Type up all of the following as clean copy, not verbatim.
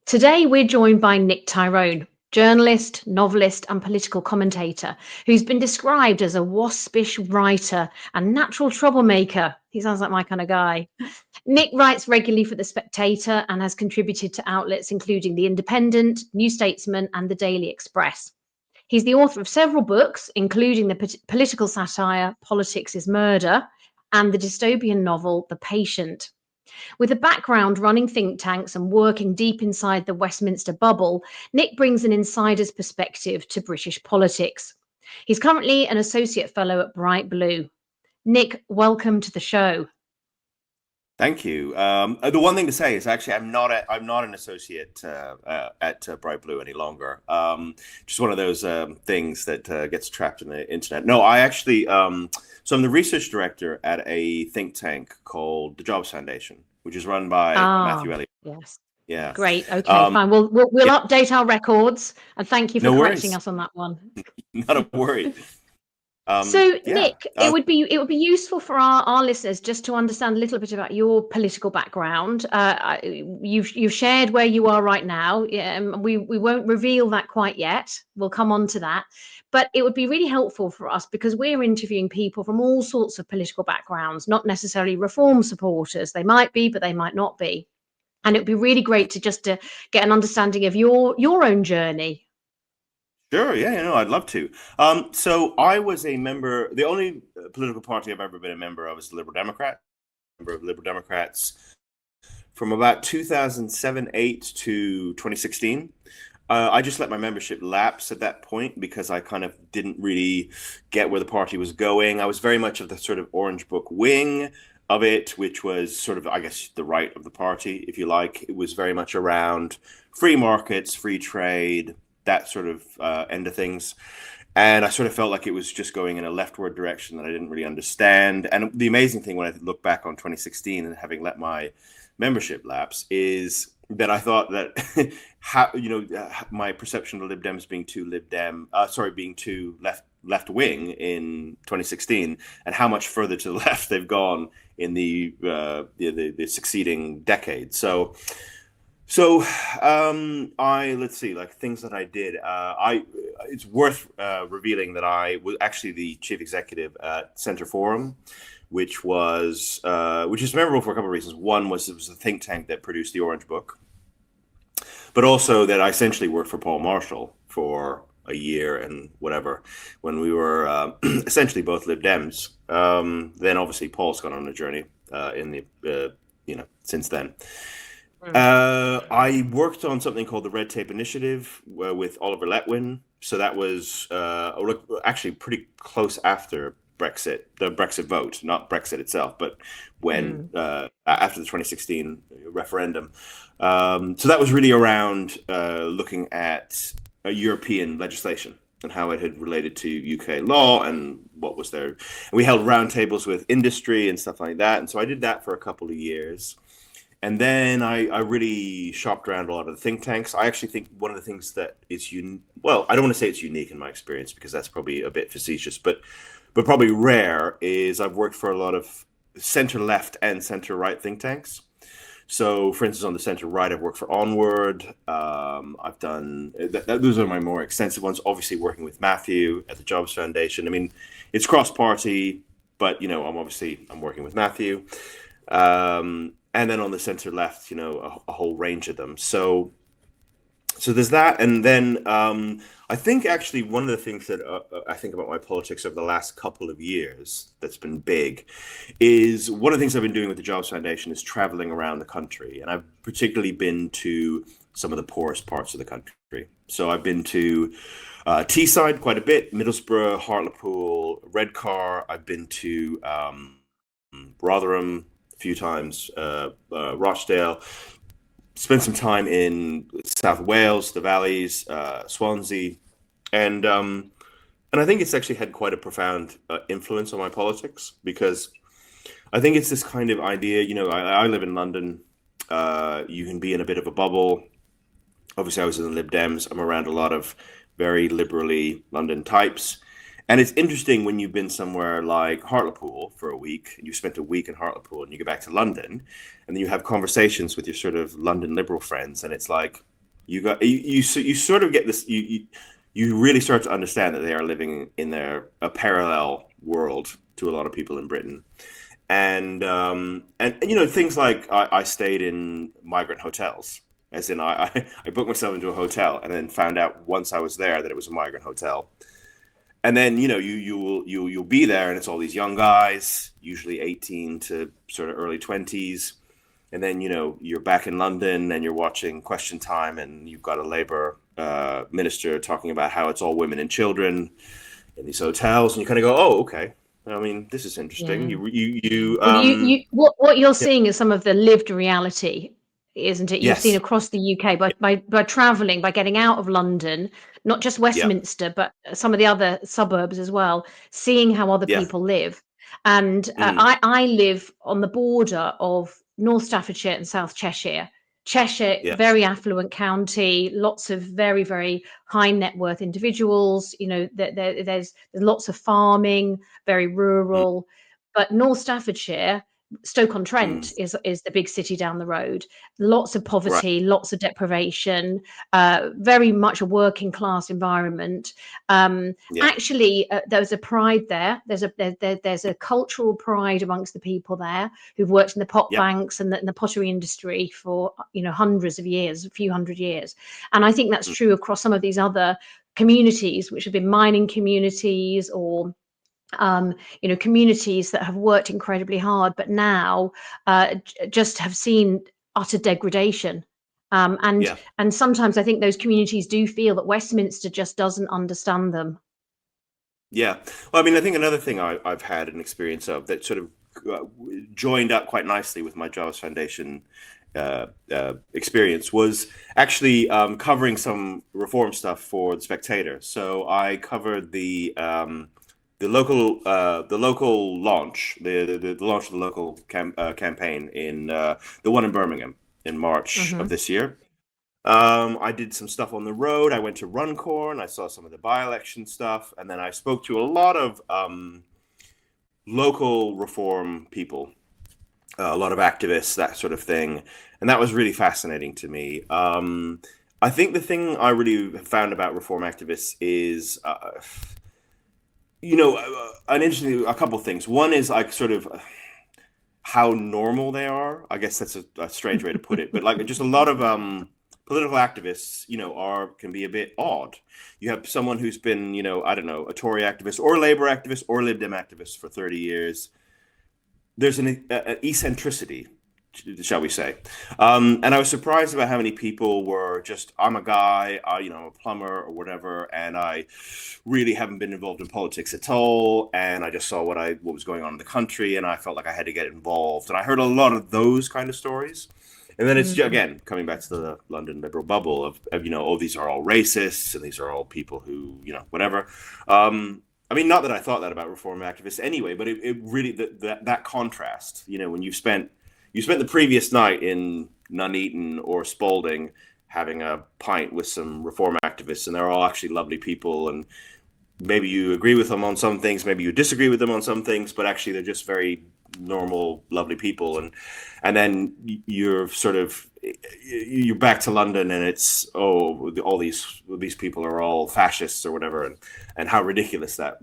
Today, we're joined by Nick Tyrone, journalist, novelist, and political commentator, who's been described as a waspish writer and natural troublemaker. He sounds like my kind of guy. Nick writes regularly for The Spectator and has contributed to outlets including The Independent, New Statesman, and The Daily Express. He's the author of several books, including the political satire Politics is Murder and the dystopian novel The Patient. With a background running think tanks and working deep inside the Westminster bubble, Nick brings an insider's perspective to British politics. He's currently an associate fellow at Bright Blue. Nick, welcome to the show. Thank you. The one thing to say is actually I'm not an associate at Bright Blue any longer. Just one of those things that gets trapped in the internet. No, I actually so I'm the research director at a think tank called the Jobs Foundation, which is run by Matthew Elliott. Yes. Yeah. Great. Okay, fine. We'll Yeah. update our records, and thank you for No correcting worries. us on that one. Not a worry. So, Yeah. Nick, it would be useful for our listeners just to understand a little bit about your political background. You've shared where you are right now. We won't reveal that quite yet. We'll come on to that. But it would be really helpful for us because we're interviewing people from all sorts of political backgrounds, not necessarily reform supporters. They might be, but they might not be. And it would be really great to get an understanding of your own journey. Sure, yeah, no, I'd love to. So I was a member, the only political party I've ever been a member of is the Liberal Democrat, member of Liberal Democrats from about 2007-8 to 2016. I just let my membership lapse at that point because I kind of didn't really get where the party was going. I was very much of the sort of Orange Book wing of it, which was sort of, I guess, the right of the party, if you like. It was very much around free markets, free trade, that sort of end of things. And I sort of felt like it was just going in a leftward direction that I didn't really understand. And the amazing thing when I look back on 2016 and having let my membership lapse is that I thought that my perception of Lib Dems being too being too left wing in 2016, and how much further to the left they've gone in the succeeding decade. So let's see, like things that I did. It's worth revealing that I was actually the chief executive at Centre Forum, which is memorable for a couple of reasons. One was it was a think tank that produced the Orange Book, but also that I essentially worked for Paul Marshall for a year and whatever when we were essentially both Lib Dems. Then obviously Paul's gone on a journey since then. I worked on something called the Red Tape Initiative with Oliver Letwin. So that was actually pretty close after Brexit, the Brexit vote, not Brexit itself, but when after the 2016 referendum. So that was really around looking at European legislation and how it had related to UK law and what was there. And we held roundtables with industry and stuff like that. And so I did that for a couple of years. And then I really shopped around a lot of the think tanks. I actually think one of the things that is well, I don't want to say it's unique in my experience because that's probably a bit facetious, but probably rare is I've worked for a lot of center left and center right think tanks. So, for instance, on the center right, I've worked for Onward. I've done those are my more extensive ones. Obviously, working with Matthew at the Jobs Foundation. I mean, it's cross-party, but I'm working with Matthew. And then on the center left, a whole range of them. So there's that. And then I think actually one of the things that I think about my politics over the last couple of years that's been big is one of the things I've been doing with the Jobs Foundation is traveling around the country. And I've particularly been to some of the poorest parts of the country. So I've been to Teesside quite a bit, Middlesbrough, Hartlepool, Redcar. I've been to Rotherham a few times, Rochdale, spent some time in South Wales, the valleys, Swansea, and I think it's actually had quite a profound influence on my politics because I think it's this kind of idea. I live in London. You can be in a bit of a bubble. Obviously, I was in the Lib Dems. I'm around a lot of very liberally London types. And it's interesting when you've been somewhere like Hartlepool for a week, and you spent a week in Hartlepool, and you go back to London, and then you have conversations with your sort of London liberal friends, and it's like, you sort of get this. You really start to understand that they are living in a parallel world to a lot of people in Britain. And things like I stayed in migrant hotels, as in I booked myself into a hotel and then found out once I was there that it was a migrant hotel. And then you'll be there and it's all these young guys, usually 18 to sort of early 20s. And then you're back in London and you're watching Question Time and you've got a Labour minister talking about how it's all women and children in these hotels, and you kind of go, oh, okay. I mean, this is interesting. Yeah. You Well, what you're yeah, seeing is some of the lived reality, isn't it? You've seen yes, across the UK by travelling, by getting out of London, not just yeah, Westminster, but some of the other suburbs as well, seeing how other yeah, people live. And mm, I live on the border of North Staffordshire and South Cheshire. Cheshire, yes, very affluent county, lots of very, very high net worth individuals. There's lots of farming, very mm, rural. But North Staffordshire, Stoke-on-Trent mm, is the big city down the road. Lots of right, poverty, lots of deprivation, very much a working class environment. yeah, Actually, there's a pride there. There's a cultural pride amongst the people there who've worked in the pot yeah, banks and the pottery industry for hundreds of years, a few hundred years. And I think that's mm, true across some of these other communities, which have been mining communities or communities that have worked incredibly hard, but now just have seen utter degradation. Um, and yeah. and sometimes I think those communities do feel that Westminster just doesn't understand them. Yeah. Well, I mean, I think another thing I've had an experience of that sort of joined up quite nicely with my Jarvis Foundation experience was actually covering some reform stuff for the Spectator. So I covered the local launch, the launch of the local campaign in the one in Birmingham in March of Hmm. this year. I did some stuff on the road. I went to Runcorn. I saw some of the by-election stuff, and then I spoke to a lot of local reform people, a lot of activists, that sort of thing, and that was really fascinating to me. I think the thing I really found about reform activists is, an interesting, a couple of things. One is like sort of how normal they are. I guess that's a strange way to put it, but like just a lot of political activists, can be a bit odd. You have someone who's been, I don't know, a Tory activist or Labour activist or Lib Dem activist for 30 years. There's an eccentricity, shall we say. And I was surprised about how many people were just, I'm a guy, I'm a plumber or whatever, and I really haven't been involved in politics at all. And I just saw what was going on in the country, and I felt like I had to get involved. And I heard a lot of those kind of stories. And then it's Mm. again coming back to the London liberal bubble of oh, these are all racists and these are all people who whatever. I mean, not that I thought that about reform activists anyway, but it really that contrast. When you spent the previous night in Nuneaton or Spalding having a pint with some reform activists, and they're all actually lovely people, and maybe you agree with them on some things, maybe you disagree with them on some things, but actually they're just very normal, lovely people. And then you're back to London, and it's all these people are all fascists or whatever, and how ridiculous that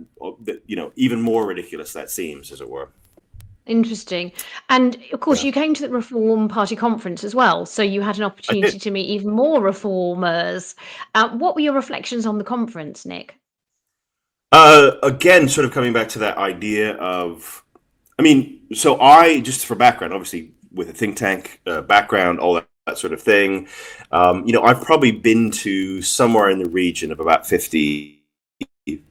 even more ridiculous that seems, as it were. Interesting. And of course, Yeah, you came to the Reform Party conference as well. So you had an I did. opportunity to meet even more reformers. What were your reflections on the conference, Nick? Again, sort of coming back to that idea of, I mean, so I, just for background, obviously with a think tank background, all that sort of thing, I've probably been to somewhere in the region of about 50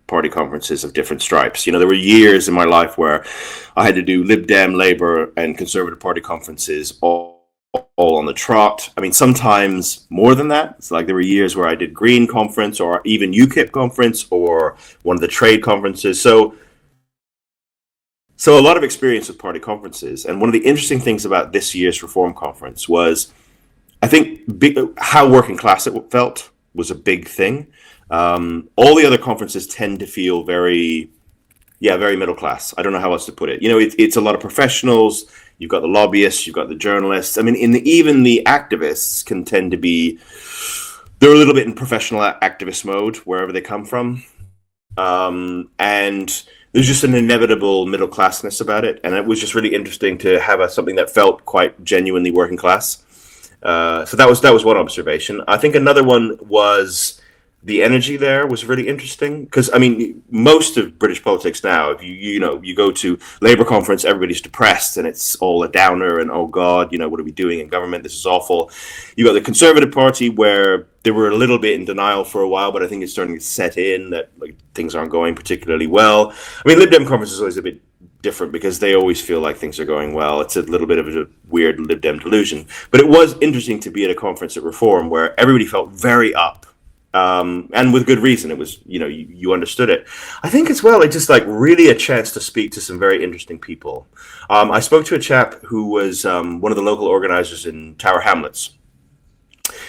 party conferences of different stripes. There were years in my life where I had to do Lib Dem, Labour, and Conservative Party conferences all on the trot. I mean, sometimes more than that. It's like there were years where I did Green conference or even UKIP conference or one of the trade conferences. So a lot of experience with party conferences. And one of the interesting things about this year's Reform Conference was, I think, how working class it felt was a big thing. All the other conferences tend to feel very middle class. I don't know how else to put it. It's a lot of professionals. You've got the lobbyists, you've got the journalists. I mean, even the activists can tend to be they're a little bit in professional activist mode wherever they come from. And there's just an inevitable middle classness about it, and it was just really interesting to have something that felt quite genuinely working class. So that was one observation. I think another one was the energy there was really interesting because I mean most of British politics now, if you go to Labour conference, everybody's depressed and it's all a downer and oh God, what are we doing in government? This is awful. You got the Conservative Party where they were a little bit in denial for a while, but I think it's starting to set in that like things aren't going particularly well. I mean, Lib Dem conference is always a bit different because they always feel like things are going well. It's a little bit of a weird Lib Dem delusion, but it was interesting to be at a conference at Reform where everybody felt very up. And with good reason. It was, you understood it. I think as well, it's just like really a chance to speak to some very interesting people. I spoke to a chap who was one of the local organizers in Tower Hamlets.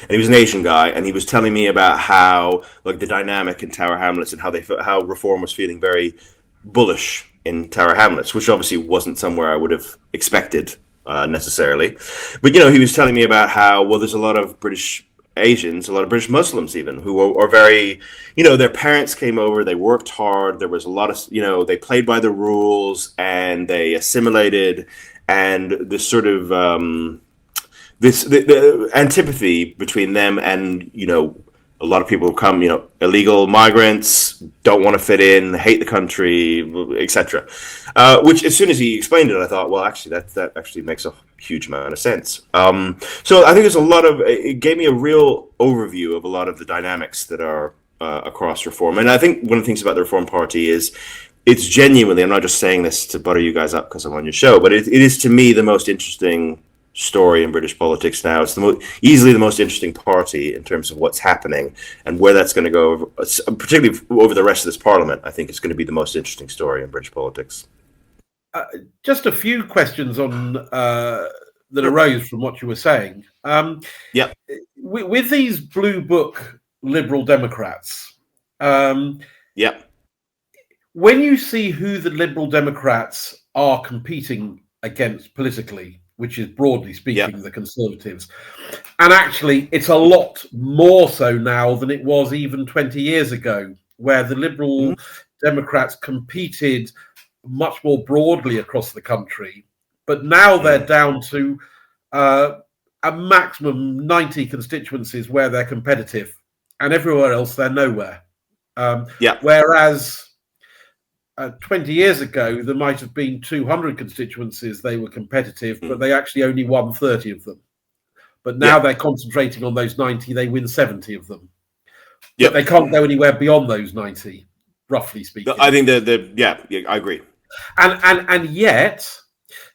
And he was an Asian guy, and he was telling me about how, like, the dynamic in Tower Hamlets and how Reform was feeling very bullish in Tower Hamlets, which obviously wasn't somewhere I would have expected necessarily. But, he was telling me about how, well, there's a lot of British Asians, a lot of British Muslims even, who are very, their parents came over, they worked hard, there was a lot of, they played by the rules and they assimilated, and this sort of, the antipathy between them and, a lot of people who come, illegal migrants, don't want to fit in, hate the country, etc. Which, as soon as he explained it, I thought, well, actually, that actually makes a huge amount of sense. So I think there's it gave me a real overview of a lot of the dynamics that are across Reform. And I think one of the things about the Reform Party is it's genuinely, I'm not just saying this to butter you guys up because I'm on your show, but it is to me the most interesting story in British politics now. It's easily the most interesting party in terms of what's happening and where that's going to go, particularly over the rest of this parliament. I think it's going to be the most interesting story in British politics. Just a few questions on that arose from what you were saying. Yeah. With these blue book Liberal Democrats, yeah. When you see who the Liberal Democrats are competing against politically, which is broadly speaking the Conservatives, and actually it's a lot more so now than it was even 20 years ago, where the Liberal Democrats competed much more broadly across the country, but now they're down to a maximum 90 constituencies where they're competitive, and everywhere else they're nowhere. Whereas 20 years ago, there might have been 200 constituencies they were competitive, but they actually only won 30 of them. But now they're concentrating on those 90, they win 70 of them. But they can't go anywhere beyond those 90, roughly speaking. I think I agree. And yet,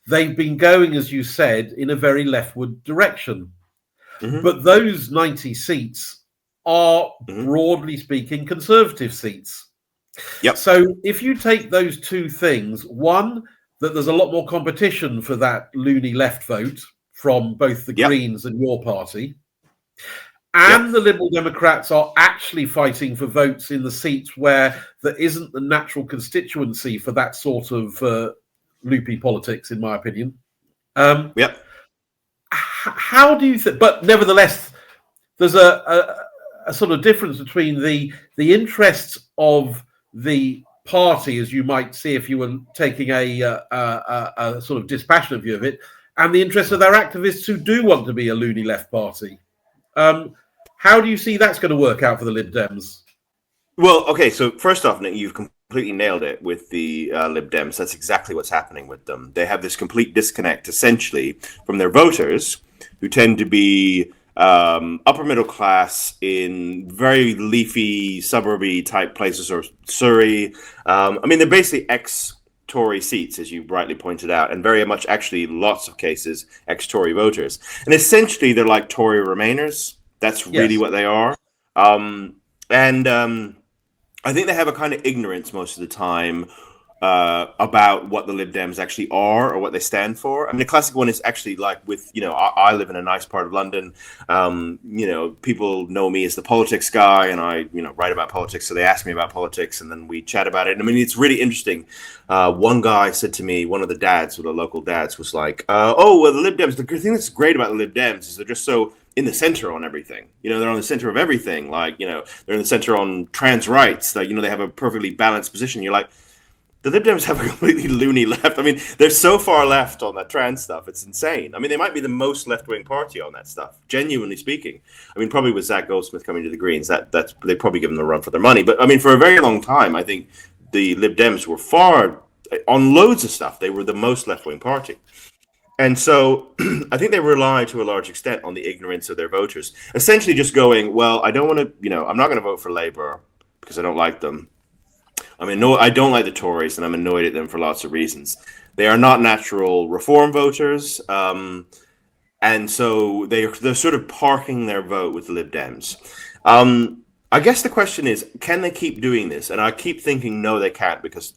they've been going, as you said, in a very leftward direction. But those 90 seats are, broadly speaking, Conservative seats. So if you take those two things, one, that there's a lot more competition for that loony left vote from both the Greens and your party, and the Liberal Democrats are actually fighting for votes in the seats where there isn't the natural constituency for that sort of loopy politics, in my opinion. How do you think? But nevertheless, there's a sort of difference between the interests of the party, as you might see if you were taking a sort of dispassionate view of it, and the interests of their activists who do want to be a loony left party. How do you see that's going to work out for the Lib Dems? Well, okay, so first off, Nick, you've completely nailed it with the Lib Dems. That's exactly what's happening with them. They have this complete disconnect, essentially, from their voters, who tend to be upper middle class in very leafy, suburby type places, or Surrey. I mean, they're basically ex-Tory seats, as you rightly pointed out, and very much, actually, lots of cases, ex-Tory voters. And essentially, they're like Tory Remainers. That's really what they are. I think they have a kind of ignorance most of the time about what the Lib Dems actually are or what they stand for. I mean, the classic one is actually like with, I live in a nice part of London. People know me as the politics guy, and I, write about politics. So they ask me about politics, and then we chat about it. And I mean, it's really interesting. One guy said to me, one of the dads, one of the local dads, was like, "Oh, well, the Lib Dems. The thing that's great about the Lib Dems is they're just so in the center on everything. They're on the center of everything. Like, they're in the center on trans rights. Like, they have a perfectly balanced position. You're like, the Lib Dems have a completely loony left. I mean, they're so far left on that trans stuff. It's insane. I mean, they might be the most left-wing party on that stuff, genuinely speaking. I mean, probably with Zach Goldsmith coming to the Greens, that's they probably give them a run for their money. But I mean, for a very long time, I think the Lib Dems were far, on loads of stuff, they were the most left-wing party. And so I think they rely to a large extent on the ignorance of their voters, essentially just going, well, I don't want to, I'm not going to vote for Labour because I don't like them. I don't like the Tories, and I'm annoyed at them for lots of reasons. They are not natural reform voters, and so they're sort of parking their vote with the Lib Dems. I guess the question is, can they keep doing this? And I keep thinking, no, they can't, because,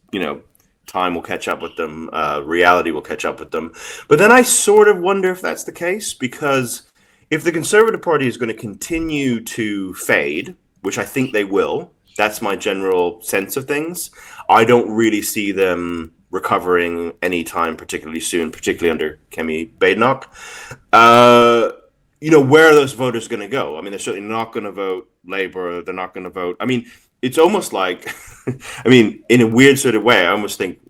time will catch up with them, reality will catch up with them. But then I sort of wonder if that's the case, because if the Conservative Party is going to continue to fade, which I think they will, that's my general sense of things, I don't really see them recovering anytime particularly soon, particularly under Kemi Badenoch. Where are those voters going to go? I mean, they're certainly not going to vote Labour. They're not going to vote. I mean, it's almost like, in a weird sort of way, I almost think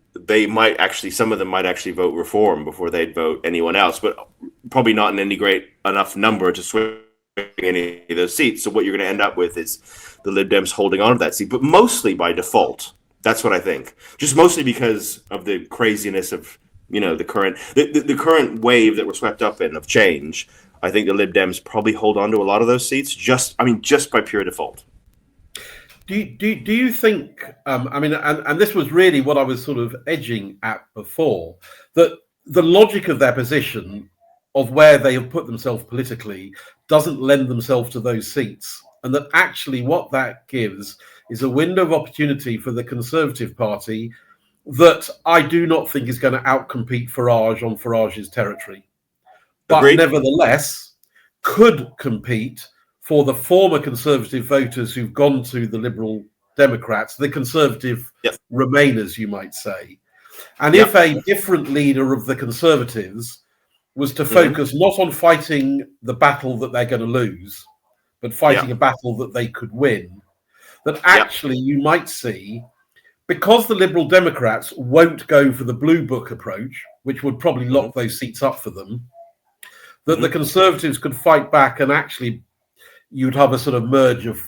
some of them might actually vote Reform before they'd vote anyone else, but probably not in any great enough number to swing any of those seats. So what you're going to end up with is the Lib Dems holding on to that seat, but mostly by default. That's what I think. Just mostly because of the craziness of, the current wave that we're swept up in of change. I think the Lib Dems probably hold on to a lot of those seats just by pure default. Do you think, and this was really what I was sort of edging at before, that the logic of their position of where they have put themselves politically doesn't lend themselves to those seats, and that actually what that gives is a window of opportunity for the Conservative Party that I do not think is going to outcompete Farage on Farage's territory, but Agreed. Nevertheless could compete for the former Conservative voters who've gone to the Liberal Democrats, the Conservative Remainers, you might say. And if a different leader of the Conservatives was to focus not on fighting the battle that they're going to lose, but fighting a battle that they could win, that actually you might see, because the Liberal Democrats won't go for the blue book approach, which would probably lock those seats up for them, that the Conservatives could fight back, and actually you'd have a sort of merge of,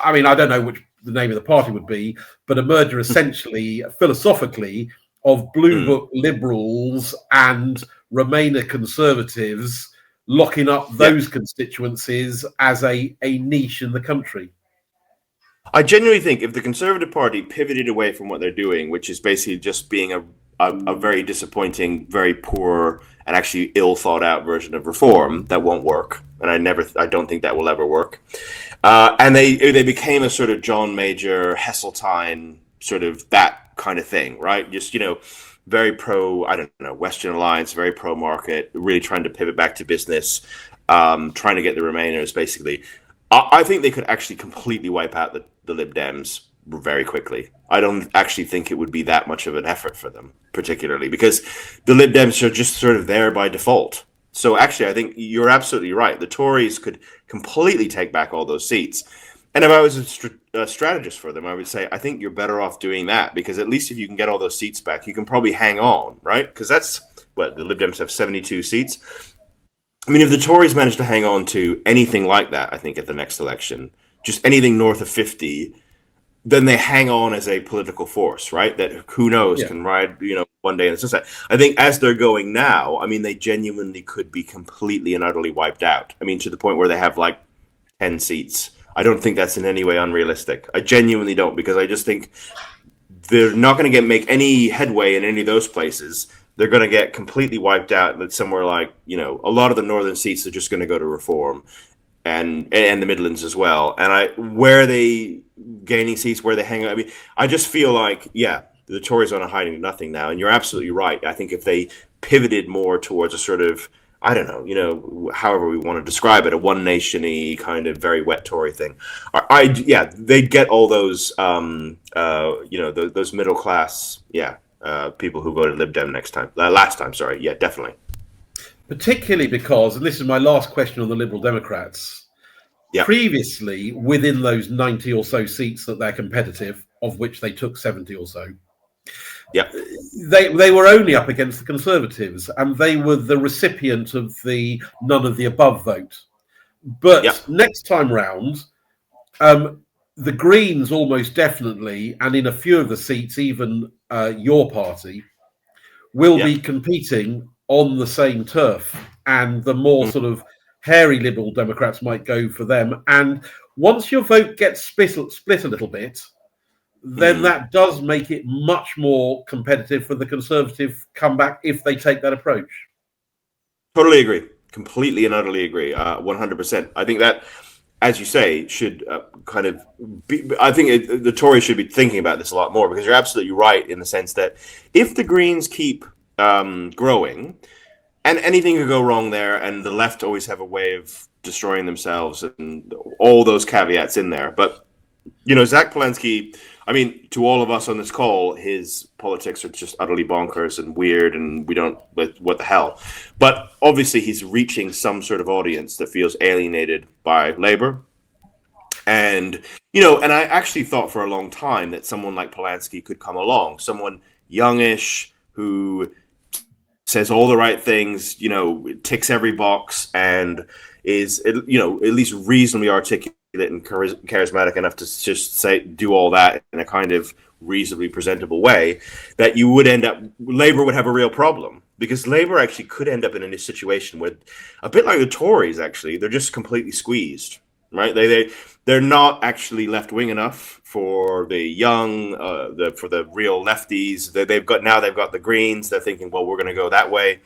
I don't know which the name of the party would be, but a merger essentially, philosophically, of blue book Liberals and Remainer Conservatives, locking up those constituencies as a niche in the country. I genuinely think if the Conservative Party pivoted away from what they're doing, which is basically just being a very disappointing, very poor, and actually ill thought out version of reform, that won't work. And I don't think that will ever work. And they became a sort of John Major, Heseltine, sort of that kind of thing, right? Just, very pro, Western Alliance, very pro market, really trying to pivot back to business, trying to get the Remainers, basically. I think they could actually completely wipe out the Lib Dems very quickly. I don't actually think it would be that much of an effort for them, particularly, because the Lib Dems are just sort of there by default. So actually, I think you're absolutely right. The Tories could completely take back all those seats. And if I was a strategist for them, I would say, I think you're better off doing that, because at least if you can get all those seats back, you can probably hang on, right? Because that's what the Lib Dems have 72 seats. If the Tories manage to hang on to anything like that, I think at the next election, just anything north of 50, then they hang on as a political force, right? That who knows can ride, one day in the sunset. I think as they're going now, they genuinely could be completely and utterly wiped out. To the point where they have like 10 seats. I don't think that's in any way unrealistic. I genuinely don't, because I just think they're not going to make any headway in any of those places. They're going to get completely wiped out. That somewhere like, a lot of the northern seats are just going to go to Reform, and the Midlands as well. And where are they gaining seats, where they hang out? I just feel like, the Tories are hiding to nothing now. And you're absolutely right. I think if they pivoted more towards a sort of, however we want to describe it, a one nation-y kind of very wet Tory thing. They'd get all those, those middle class, people who voted Lib Dem last time. Sorry, definitely. particularly because, and this is my last question on the Liberal Democrats, previously within those 90 or so seats that they're competitive, of which they took 70 or so, they were only up against the Conservatives, and they were the recipient of the none of the above vote. But next time round, the Greens almost definitely, and in a few of the seats, even your party, will be competing on the same turf. And the more sort of hairy Liberal Democrats might go for them. And once your vote gets split a little bit, then that does make it much more competitive for the Conservative comeback if they take that approach. Totally agree. Completely and utterly agree. 100%. I think that, as you say, should kind of be, I think the Tories should be thinking about this a lot more, because you're absolutely right in the sense that if the Greens keep growing, and anything could go wrong there, and the left always have a way of destroying themselves and all those caveats in there. But, you know, Zach Polanski, I mean, to all of us on this call, his politics are just utterly bonkers and weird, and we don't, what the hell. But obviously he's reaching some sort of audience that feels alienated by Labour. And, you know, and I actually thought for a long time that someone like Polanski could come along, someone youngish who says all the right things, you know, ticks every box, and is, you know, at least reasonably articulate and charismatic enough to just do all that in a kind of reasonably presentable way, that you would end up, Labour would have a real problem, because Labour actually could end up in a situation where, a bit like the Tories, actually, they're just completely squeezed, right? They're not actually left wing enough for the young, for the real lefties. They've got the Greens. They're thinking, well, we're going to go that way.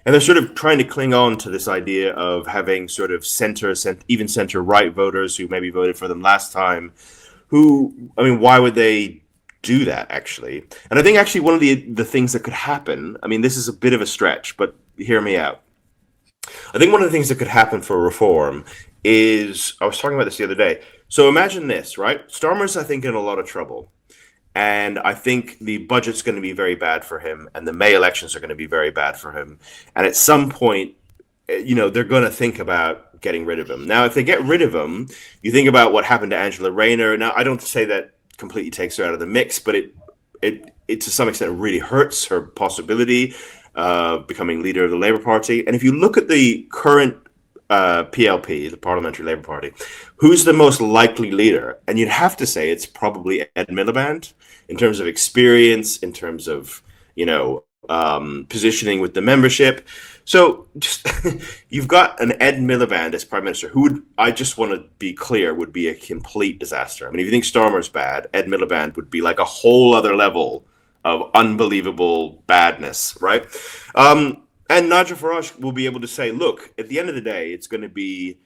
And they're sort of trying to cling on to this idea of having sort of even center-right voters who maybe voted for them last time, who, I mean, why would they do that, actually? And I think actually one of the things that could happen, I mean, this is a bit of a stretch, but hear me out. I think one of the things that could happen for reform is, I was talking about this the other day. So imagine this, right? Starmer's, I think, in a lot of trouble. And I think the budget's going to be very bad for him, and the May elections are going to be very bad for him. And at some point, you know, they're going to think about getting rid of him. Now, if they get rid of him, you think about what happened to Angela Rayner. Now, I don't say that completely takes her out of the mix, but it to some extent really hurts her possibility of becoming leader of the Labour Party. And if you look at the current PLP, the Parliamentary Labour Party, who's the most likely leader? And you'd have to say it's probably Ed Miliband, in terms of experience, in terms of, you know, positioning with the membership. So just you've got an Ed Miliband as Prime Minister, who would, I just want to be clear, would be a complete disaster. I mean, if you think Starmer's bad, Ed Miliband would be like a whole other level of unbelievable badness, right? And Nigel Farage will be able to say, look, at the end of the day, it's going to be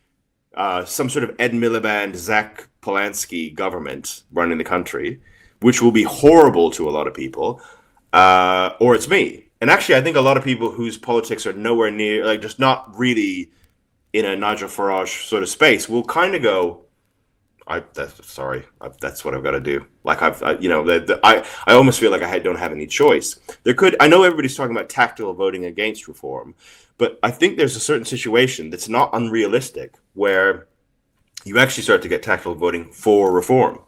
some sort of Ed Miliband, Zach Polanski government running the country, which will be horrible to a lot of people, or it's me. And actually, I think a lot of people whose politics are nowhere near, like just not really in a Nigel Farage sort of space, will kind of go, that's what I've got to do. Like I almost feel like I don't have any choice. I know everybody's talking about tactical voting against reform, but I think there's a certain situation that's not unrealistic where you actually start to get tactical voting for reform.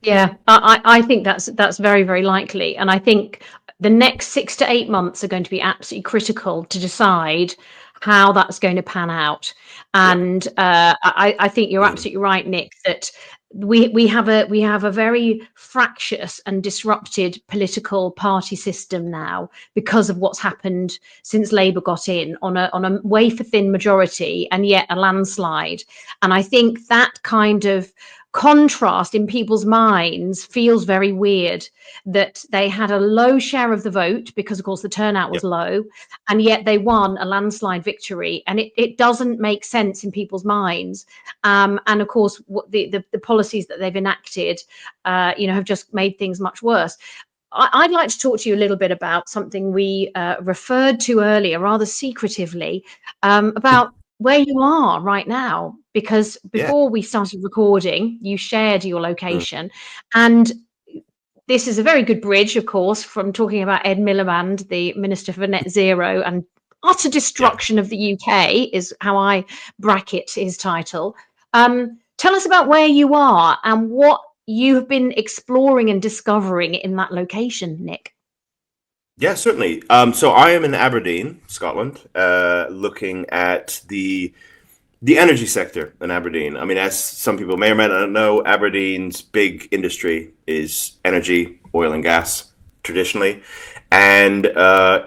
Yeah, I think that's very, very likely. And I think the next 6 to 8 months are going to be absolutely critical to decide how that's going to pan out. And I think you're absolutely right, Nick, that we have a very fractious and disrupted political party system now because of what's happened since Labour got in on a wafer thin majority, and yet a landslide. And I think that kind of contrast in people's minds feels very weird, that they had a low share of the vote because of course the turnout was low, and yet they won a landslide victory, and it doesn't make sense in people's minds. And of course the policies that they've enacted have just made things much worse. I'd like to talk to you a little bit about something we referred to earlier rather secretively, about where you are right now, because before we started recording, you shared your location. And this is a very good bridge, of course, from talking about Ed Miliband, the Minister for Net Zero, and utter destruction of the UK is how I bracket his title. Tell us about where you are and what you have been exploring and discovering in that location, Nick. Yeah, certainly. So I am in Aberdeen, Scotland, looking at the energy sector in Aberdeen. I mean, as some people may or may not know, Aberdeen's big industry is energy, oil and gas, traditionally. And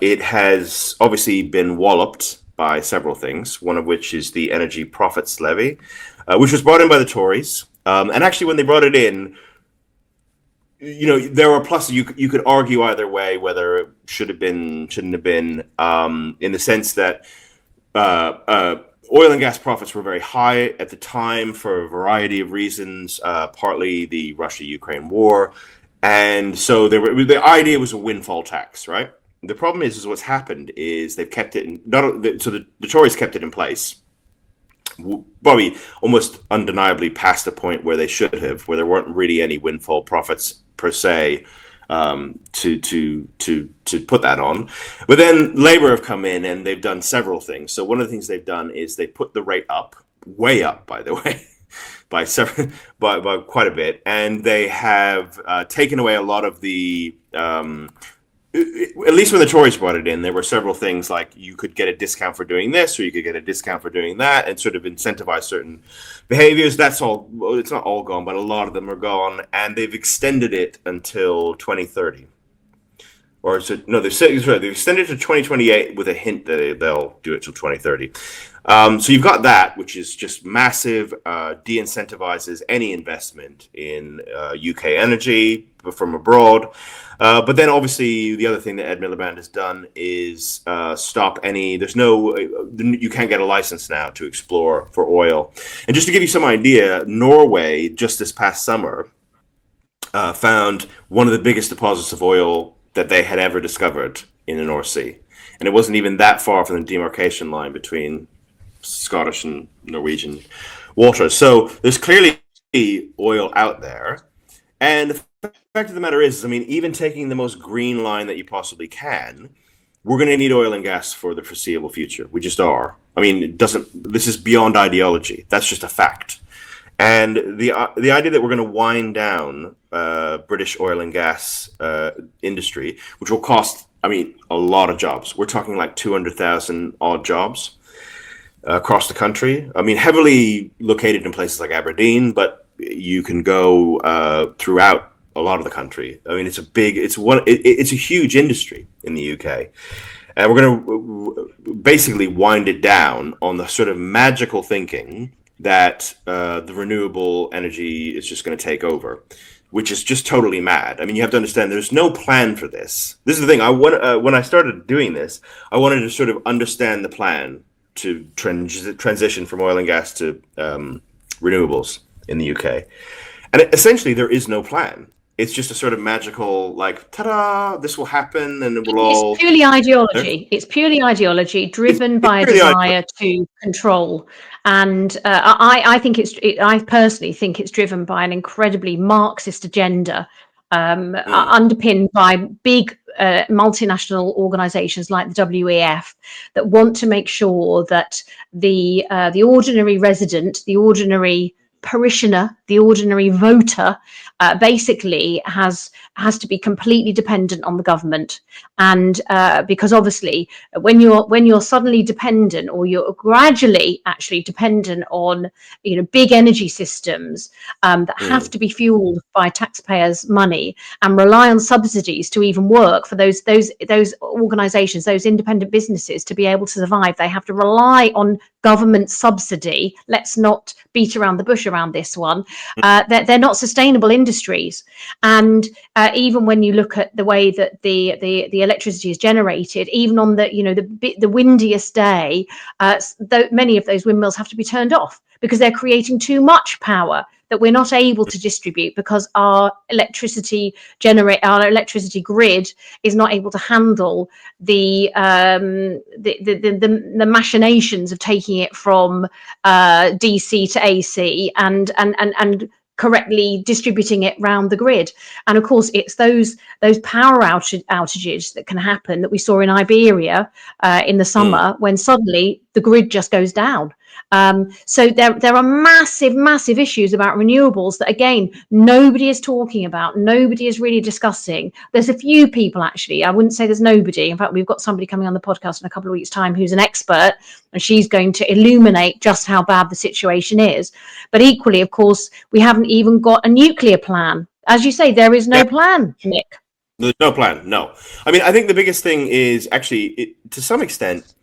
it has obviously been walloped by several things, one of which is the Energy Profits Levy, which was brought in by the Tories. And actually, when they brought it in, there are pluses. You could argue either way whether it should have been, shouldn't have been, in the sense that oil and gas profits were very high at the time for a variety of reasons, partly the Russia-Ukraine war. And so the idea was a windfall tax, right? The problem is what's happened is they've kept it the Tories kept it in place, probably almost undeniably past the point where they should have, where there weren't really any windfall profits per se to put that on. But then Labour have come in and they've done several things. So one of the things they've done is they put the rate up, way up, by the way, by quite a bit, and they have taken away a lot of the. At least when the Tories brought it in, there were several things like you could get a discount for doing this, or you could get a discount for doing that, and sort of incentivize certain behaviors. That's all. Well, it's not all gone, but a lot of them are gone, and they've extended it until 2030. Or so, no, they've extended it to 2028 with a hint that they'll do it till 2030. So you've got that, which is just massive, de-incentivizes any investment in UK energy from abroad. But then obviously the other thing that Ed Milliband has done is stop any, you can't get a license now to explore for oil. And just to give you some idea, Norway just this past summer found one of the biggest deposits of oil that they had ever discovered in the North Sea. And it wasn't even that far from the demarcation line between Scottish and Norwegian waters. So there's clearly oil out there. And the fact of the matter is, I mean, even taking the most green line that you possibly can, we're going to need oil and gas for the foreseeable future. We just are. I mean, this is beyond ideology. That's just a fact. And the idea that we're going to wind down British oil and gas industry, which will cost, I mean, a lot of jobs. We're talking like 200,000 odd jobs across the country. I mean, heavily located in places like Aberdeen, but you can go throughout a lot of the country. I mean, it's a huge industry in the UK. And we're going to basically wind it down on the sort of magical thinking that the renewable energy is just going to take over, which is just totally mad. I mean, you have to understand there's no plan for this. This is the thing. When I started doing this, I wanted to sort of understand the plan to transition from oil and gas to renewables in the UK. And essentially, there is no plan. It's just a sort of magical, like, ta-da, this will happen, and it will all... It's purely ideology. It's purely ideology driven by a desire to control. And I personally think it's driven by an incredibly Marxist agenda, underpinned by big multinational organizations like the WEF that want to make sure that the ordinary resident, the ordinary parishioner, the ordinary voter, basically has to be completely dependent on the government. And because obviously when you're suddenly dependent, or you're gradually actually dependent on big energy systems that have to be fueled by taxpayers' money and rely on subsidies to even work for those organizations, those independent businesses to be able to survive, they have to rely on government subsidy. Let's not beat around the bush around this one. They're not sustainable industries. And even when you look at the way that the electricity is generated, even on the windiest day, many of those windmills have to be turned off because they're creating too much power that we're not able to distribute, because our electricity grid is not able to handle the machinations of taking it from DC to AC and correctly distributing it round the grid. And of course, it's those power outages that can happen that we saw in Iberia in the summer when suddenly the grid just goes down. So there are massive issues about renewables that, again, nobody is talking about, nobody is really discussing. There's a few people, actually. I wouldn't say there's nobody. In fact, we've got somebody coming on the podcast in a couple of weeks' time who's an expert, and she's going to illuminate just how bad the situation is. But equally, of course, we haven't even got a nuclear plan. As you say, there is no plan, Nick. There's no plan, no. I mean, I think the biggest thing is actually, to some extent,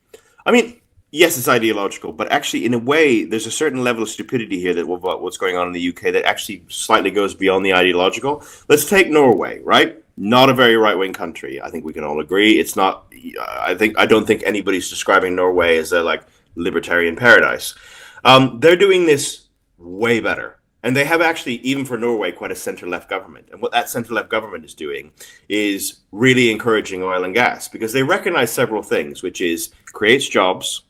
I mean, yes, it's ideological, but actually, in a way, there's a certain level of stupidity here that what's going on in the UK that actually slightly goes beyond the ideological. Let's take Norway, right? Not a very right-wing country. I think we can all agree. It's not. I don't think anybody's describing Norway as a libertarian paradise. They're doing this way better. And they have actually, even for Norway, quite a center-left government. And what that center-left government is doing is really encouraging oil and gas, because they recognize several things, which is creates jobs,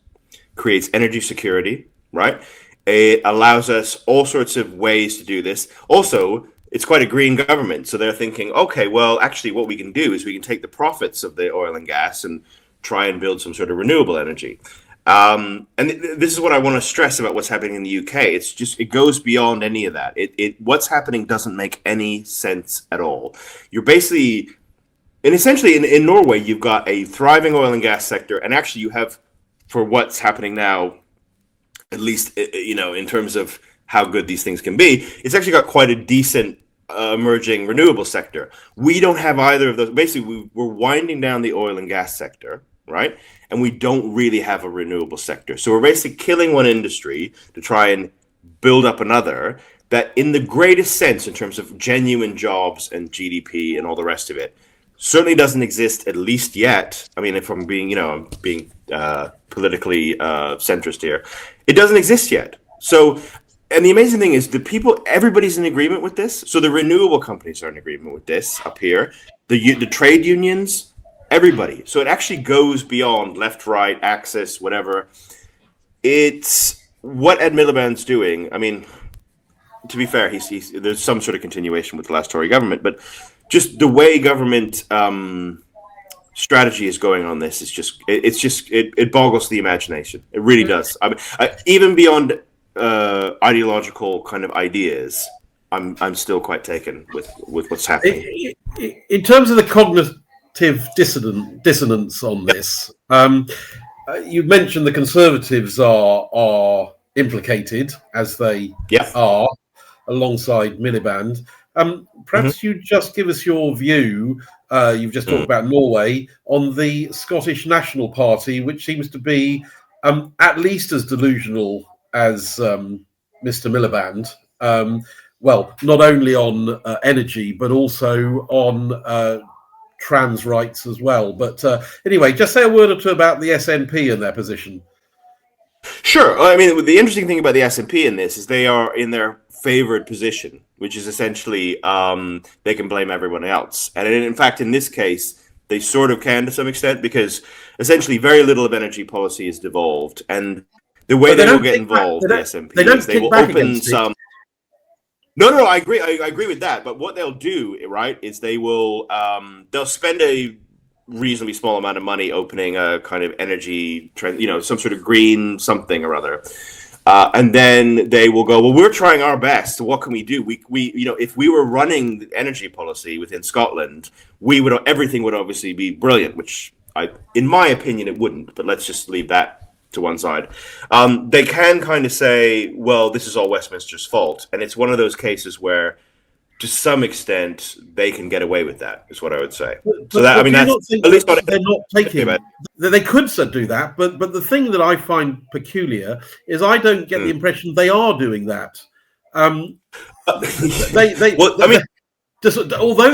creates energy security, right? It allows us all sorts of ways to do this. Also, it's quite a green government. So they're thinking, okay, well, actually what we can do is we can take the profits of the oil and gas and try and build some sort of renewable energy. And this is what I want to stress about what's happening in the UK. It's just, it goes beyond any of that. What's happening doesn't make any sense at all. You're basically, and essentially in Norway, you've got a thriving oil and gas sector. And actually you have, for what's happening now, at least, in terms of how good these things can be, it's actually got quite a decent emerging renewable sector. We don't have either of those. Basically, we're winding down the oil and gas sector, right? And we don't really have a renewable sector. So we're basically killing one industry to try and build up another that, in the greatest sense, in terms of genuine jobs and GDP and all the rest of it, certainly doesn't exist, at least yet. I mean, if I'm being, politically centrist here, it doesn't exist yet. So, and the amazing thing is everybody's in agreement with this. So the renewable companies are in agreement with this up here. The trade unions, everybody. So it actually goes beyond left, right, axis, whatever. It's what Ed Miliband's doing. I mean, to be fair, he's there's some sort of continuation with the last Tory government, but just the way government strategy is going on this is it boggles the imagination. It really does. I mean, even beyond ideological kind of ideas, I'm still quite taken with what's happening. In terms of the cognitive dissonance on this, you mentioned the Conservatives are implicated, as they are, alongside Milliband. Perhaps you just give us your view. You've just talked about Norway, on the Scottish National Party, which seems to be at least as delusional as Mr. Milliband. Well, not only on energy, but also on trans rights as well. But anyway, just say a word or two about the SNP and their position. Sure. I mean, the interesting thing about the SNP in this is they are in their favored position, which is essentially they can blame everyone else. And in fact, in this case, they sort of can to some extent, because essentially very little of energy policy is devolved. And the way they will get involved, the SNP, is they will open some... No, I agree. I agree with that. But what they'll do, right, is they'll spend a reasonably small amount of money opening a kind of energy trend, some sort of green something or other. And then they will go, well, we're trying our best. So what can we do? We if we were running the energy policy within Scotland, everything would obviously be brilliant, which in my opinion, it wouldn't. But let's just leave that to one side. They can kind of say, well, this is all Westminster's fault. And it's one of those cases where, to some extent, they can get away with that, is what I would say. So that, I mean, that's at least what they're not taking. They could do that, but the thing that I find peculiar is I don't get the impression they are doing that. Although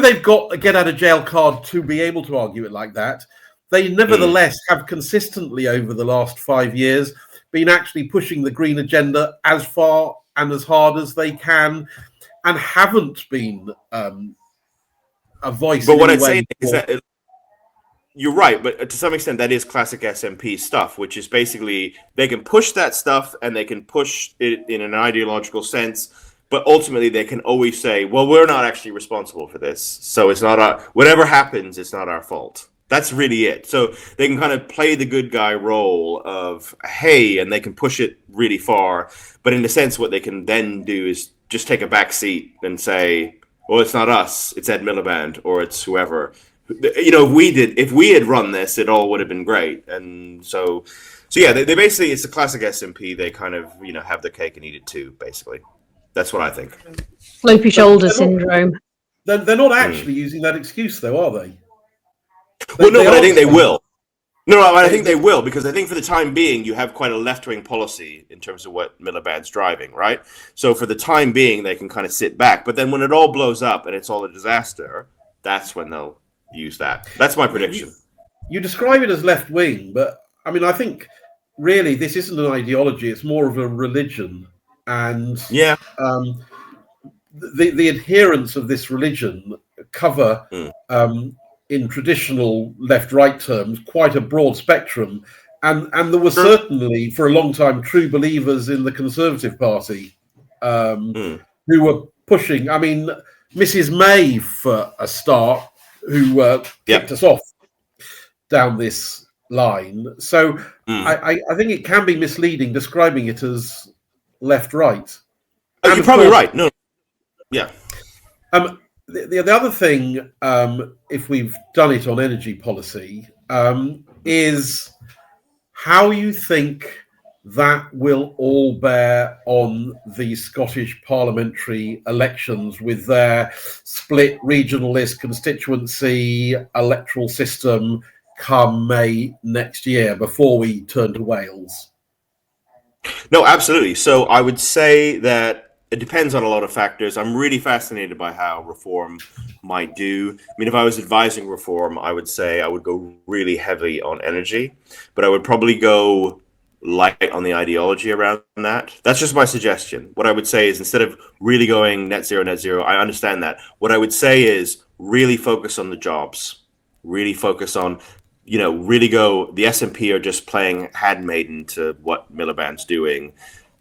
they've got a get out of jail card to be able to argue it like that, they nevertheless have consistently over the last 5 years been actually pushing the green agenda as far and as hard as they can, and haven't been a voice. But what I'd say is that you're right, but to some extent that is classic SNP stuff, which is basically they can push that stuff and they can push it in an ideological sense, But ultimately, they can always say, well, we're not actually responsible for this. So it's not our, whatever happens, it's not our fault. That's really it. So they can kind of play the good guy role of, hey, and they can push it really far. But in a sense, what they can then do is just take a back seat and say, well, it's not us, it's Ed Milliband or it's whoever. You know, if we had run this, it all would have been great. And so yeah, they basically, it's a classic SMP. They kind of, you know, have the cake and eat it too, basically. That's what I think. Sloppy shoulder syndrome. They're not actually using that excuse, though, are they? Well, no, but I think they will. No, I think they will, because I think for the time being, you have quite a left-wing policy in terms of what Milliband's driving, right? So for the time being, they can kind of sit back. But then when it all blows up and it's all a disaster, that's when they'll use that. That's my prediction. You describe it as left-wing, but I mean, I think really this isn't an ideology. It's more of a religion. And the adherents of this religion cover, in traditional left-right terms, quite a broad spectrum. And there were certainly, for a long time, true believers in the Conservative Party who were pushing. I mean, Mrs. May, for a start, who kicked us off down this line. So I think it can be misleading describing it as left-right. Oh, you're probably right. No. Yeah. The other thing, if we've done it on energy policy, is how you think that will all bear on the Scottish parliamentary elections with their split regional list constituency electoral system come May next year, before we turn to Wales. No, absolutely. So I would say that it depends on a lot of factors. I'm really fascinated by how reform might do. I mean, if I was advising reform, I would say I would go really heavy on energy, but I would probably go light on the ideology around that. That's just my suggestion. What I would say is, instead of really going net zero, I understand that. What I would say is really focus on the jobs, really focus on, you know, really go, the SNP are just playing handmaiden to what Milliband's doing.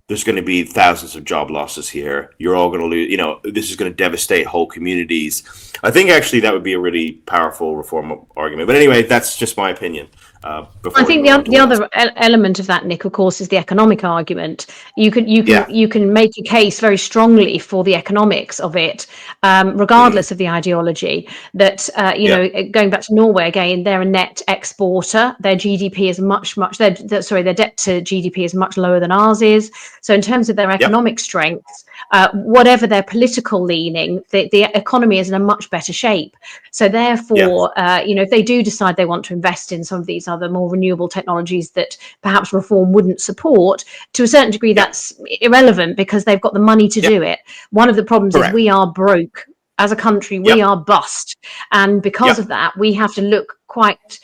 There's going to be thousands of job losses here. You're all going to lose, you know, this is going to devastate whole communities. I think actually that would be a really powerful reform argument. But anyway, that's just my opinion. I think the other element of that, Nick, of course, is the economic argument. You can make a case very strongly for the economics of it, regardless of the ideology. That you know, going back to Norway again, they're a net exporter. Their GDP is much their debt to GDP is much lower than ours is. So in terms of their economic strengths, whatever their political leaning, the economy is in a much better shape. So therefore, you know, if they do decide they want to invest in some of these other more renewable technologies that perhaps reform wouldn't support, to a certain degree, that's irrelevant, because they've got the money to do it. One of the problems is we are broke as a country. We are bust, and because of that, we have to look quite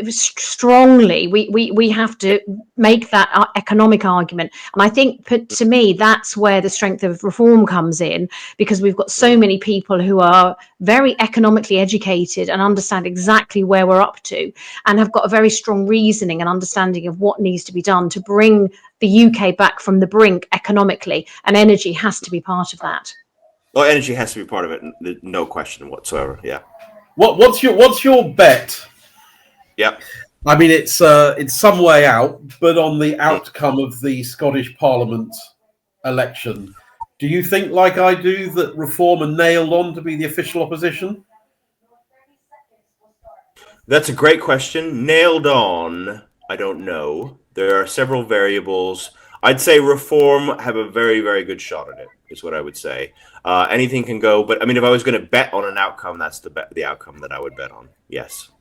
strongly. We have to make that economic argument, and I think to me that's where the strength of reform comes in, because we've got so many people who are very economically educated and understand exactly where we're up to, and have got a very strong reasoning and understanding of what needs to be done to bring the UK back from the brink economically, and energy has to be part of that. Well, energy has to be part of it, no question whatsoever. Yeah. What's your bet? Yeah. I mean, it's some way out, but on the outcome of the Scottish Parliament election, do you think, like I do, that Reform are nailed on to be the official opposition? That's a great question. Nailed on, I don't know. There are several variables. I'd say Reform have a very, very good shot at it, is what I would say. Anything can go, but I mean, if I was going to bet on an outcome, that's the outcome that I would bet on. Yes.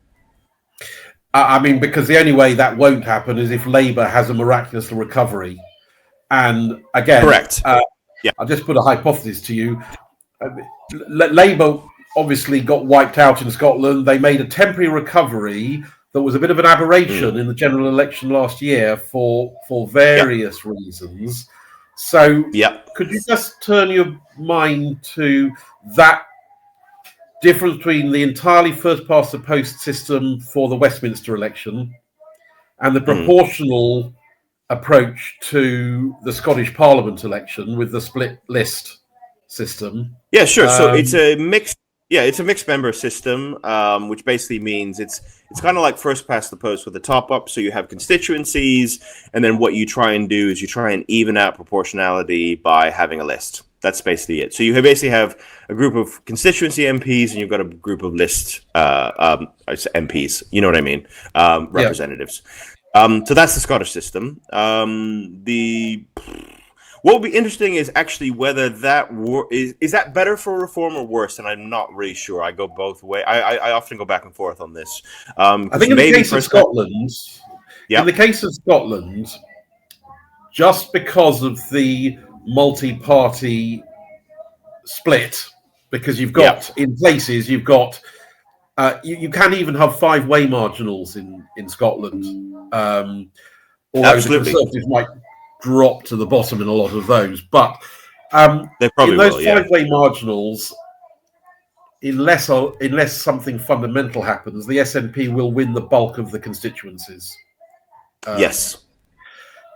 I mean, because the only way that won't happen is if Labour has a miraculous recovery. And again, correct. I'll just put a hypothesis to you. Labour obviously got wiped out in Scotland. They made a temporary recovery that was a bit of an aberration in the general election last year for various reasons. So could you just turn your mind to that difference between the entirely first past the post system for the Westminster election and the proportional approach to the Scottish Parliament election with the split list system. Yeah, sure. So it's a mixed. Yeah, it's a mixed member system, which basically means it's kind of like first past the post with the top up. So you have constituencies, and then what you try and do is you try and even out proportionality by having a list. That's basically it. So you basically have a group of constituency MPs, and you've got a group of list MPs. You know what I mean? Representatives. So that's the Scottish system. What would be interesting is actually whether that is that better for reform or worse, and I'm not really sure. I go both ways. I often go back and forth on this. I think in the case of Scotland, just because of the multi-party split, because you've got in places you can even have 5-way marginals in Scotland. Although Absolutely. the Conservatives might drop to the bottom in a lot of those, but they probably in those will, 5-way marginals, unless something fundamental happens, the SNP will win the bulk of the constituencies. Yes.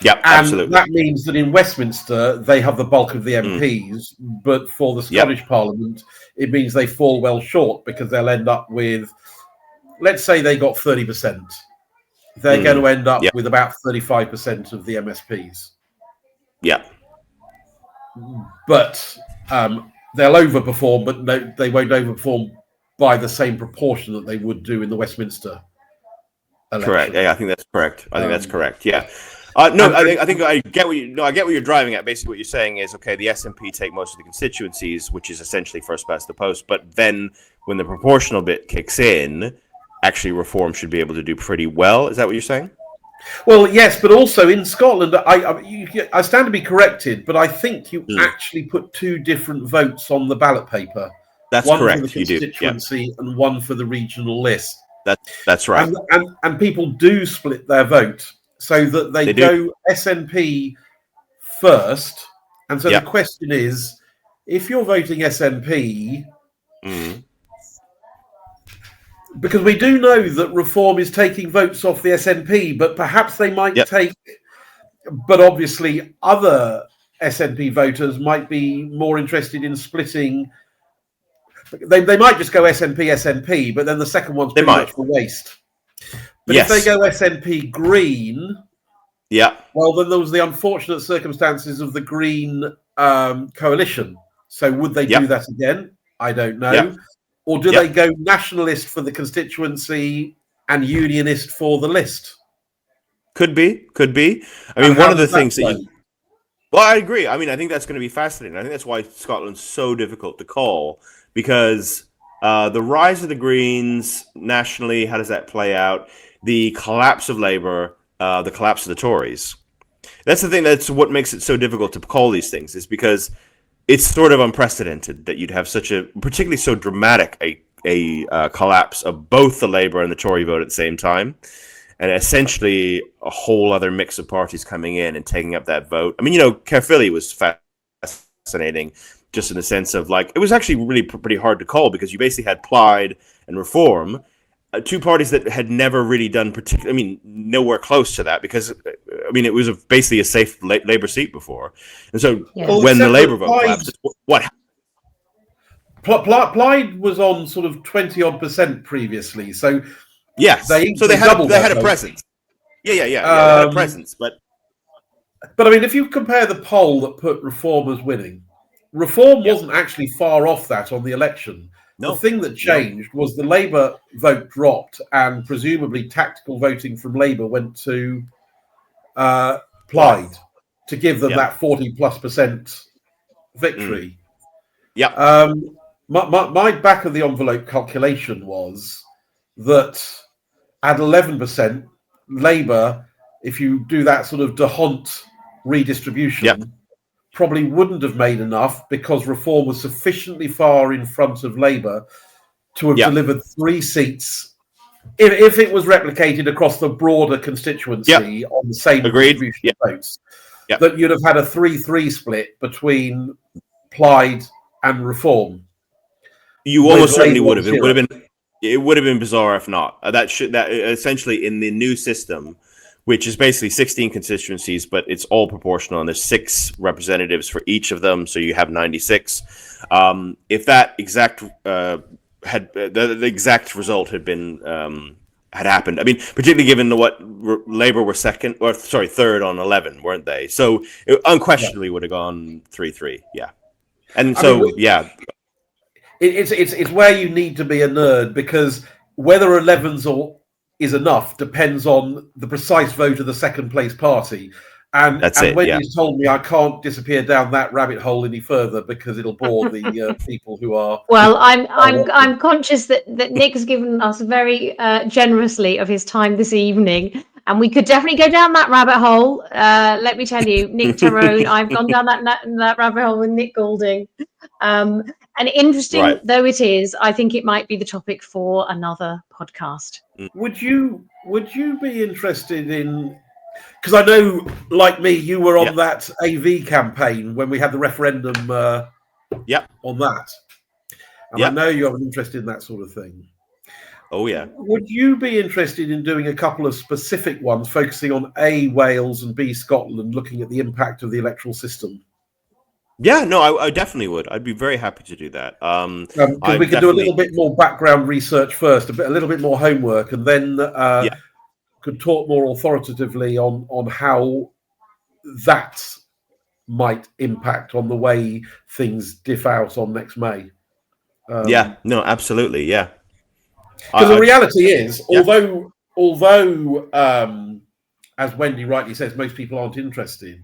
Yeah, and absolutely. that means that in Westminster they have the bulk of the MPs, but for the Scottish Parliament it means they fall well short, because they'll end up with, let's say they got 30%, they're going to end up with about 35% of the MSPs. Yeah. But they'll overperform, but no, they won't overperform by the same proportion that they would do in the Westminster election. Correct. Yeah, I think that's correct. I think that's correct. Yeah. I think I get what I get what you're driving at. Basically, what you're saying is, okay, the SNP take most of the constituencies, which is essentially first past the post. But then, when the proportional bit kicks in, actually, reform should be able to do pretty well. Is that what you're saying? Well, yes, but also in Scotland, I stand to be corrected, but I think you actually put 2 different votes on the ballot paper. That's one correct. For the constituency and one for the regional list. That's right. And people do split their vote so that they go SNP first. And so the question is, if you're voting SNP, because we do know that reform is taking votes off the SNP, but perhaps they might take, but obviously other SNP voters might be more interested in splitting. They might just go SNP, but then the second one's pretty much for waste. But if they go SNP Green, well, then there was the unfortunate circumstances of the Green coalition. So would they do that again? I don't know. Or do they go nationalist for the constituency and unionist for the list? Could be. I mean, one of the things that well, I agree. I mean, I think that's going to be fascinating. I think that's why Scotland's so difficult to call, because the rise of the Greens nationally, how does that play out? The collapse of Labour, the collapse of the Tories. That's the thing. That's what makes it so difficult to call these things, is because it's sort of unprecedented that you'd have such a, particularly so dramatic a collapse of both the Labour and the Tory vote at the same time, and essentially a whole other mix of parties coming in and taking up that vote. I mean, Caerphilly was fascinating, just in the sense of, like, it was actually really pretty hard to call, because you basically had Plaid and Reform, 2 parties that had never really done nowhere close to that, because it was basically a safe Labour seat before. And so when the Labour vote collapsed, what happened? Plaid was on sort of 20-odd% previously, so they had a presence. They had a presence, but I mean, if you compare the poll that put Reform as winning, Reform wasn't actually far off that on the election. The thing that changed was the Labour vote dropped, and presumably tactical voting from Labour went to Plaid to give them that 40+% victory. My back of the envelope calculation was that at 11%, Labour, if you do that sort of DeHont redistribution, probably wouldn't have made enough, because Reform was sufficiently far in front of Labour to have delivered 3 seats. If it was replicated across the broader constituency on the same distribution of votes, that you'd have had a 3-3 split between Plaid and Reform. You almost certainly would have. It would have been bizarre if not. That essentially, in the new system, which is basically 16 constituencies, but it's all proportional, and there's 6 representatives for each of them, so you have 96. If that exact had the exact result had been had happened, I mean, particularly given what Labour were third on 11, weren't they? So it unquestionably would have gone 3-3, yeah. And so, yeah. It's where you need to be a nerd, because whether 11's is enough depends on the precise vote of the second place party. And when he's told me I can't disappear down that rabbit hole any further because it'll bore the people who are. Well, I'm conscious that Nick's given us very generously of his time this evening, and we could definitely go down that rabbit hole. Let me tell you, Nick Tyrone, I've gone down that rabbit hole with Nick Golding. And interesting though it is, I think it might be the topic for another podcast. Would you be interested in? Because I know, like me, you were on that AV campaign when we had the referendum on that. And I know you have an interest in that sort of thing. Oh, yeah. Would you be interested in doing a couple of specific ones, focusing on A, Wales, and B, Scotland, looking at the impact of the electoral system? Yeah, no, I definitely would. I'd be very happy to do that. Because we could do a little bit more background research first, a little bit more homework, and then could talk more authoritatively on how that might impact on the way things diff out on next May. No, absolutely, yeah. Because the reality is, although as Wendy rightly says, most people aren't interested.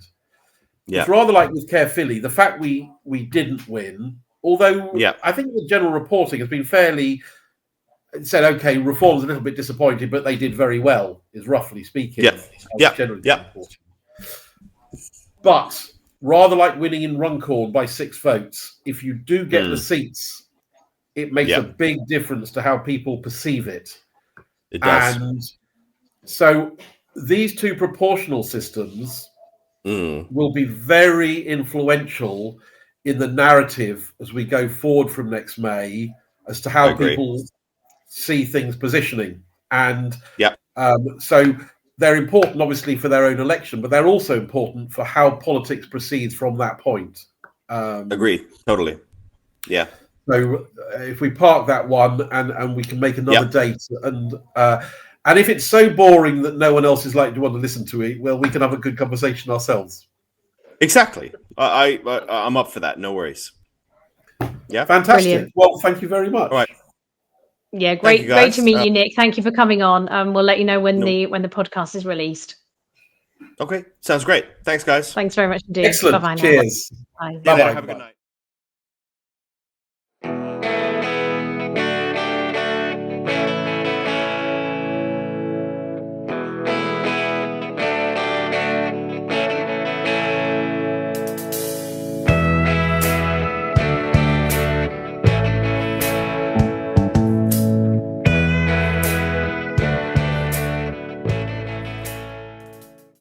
It's rather like with Caerphilly, the fact we didn't win, although I think the general reporting has been fairly said, okay, Reform's a little bit disappointed, but they did very well, is roughly speaking. Generally reporting. But rather like winning in Runcorn by 6 votes, if you do get the seats, it makes a big difference to how people perceive it. It does. And so these 2 proportional systems will be very influential in the narrative as we go forward from next May as to how people see things positioning. And so they're important, obviously, for their own election, but they're also important for how politics proceeds from that point. Agree, totally. Yeah. So if we park that one and we can make another date, and if it's so boring that no one else is likely to want to listen to it, well, we can have a good conversation ourselves. Exactly. I'm up for that. No worries. Yeah. Fantastic. Brilliant. Well, thank you very much. All right. Yeah, great to meet you, Nick. Thank you for coming on. We'll let you know when the podcast is released. Okay, sounds great. Thanks, guys. Thanks very much indeed. Excellent. Bye-bye. Cheers. Bye. Bye. Have a good night.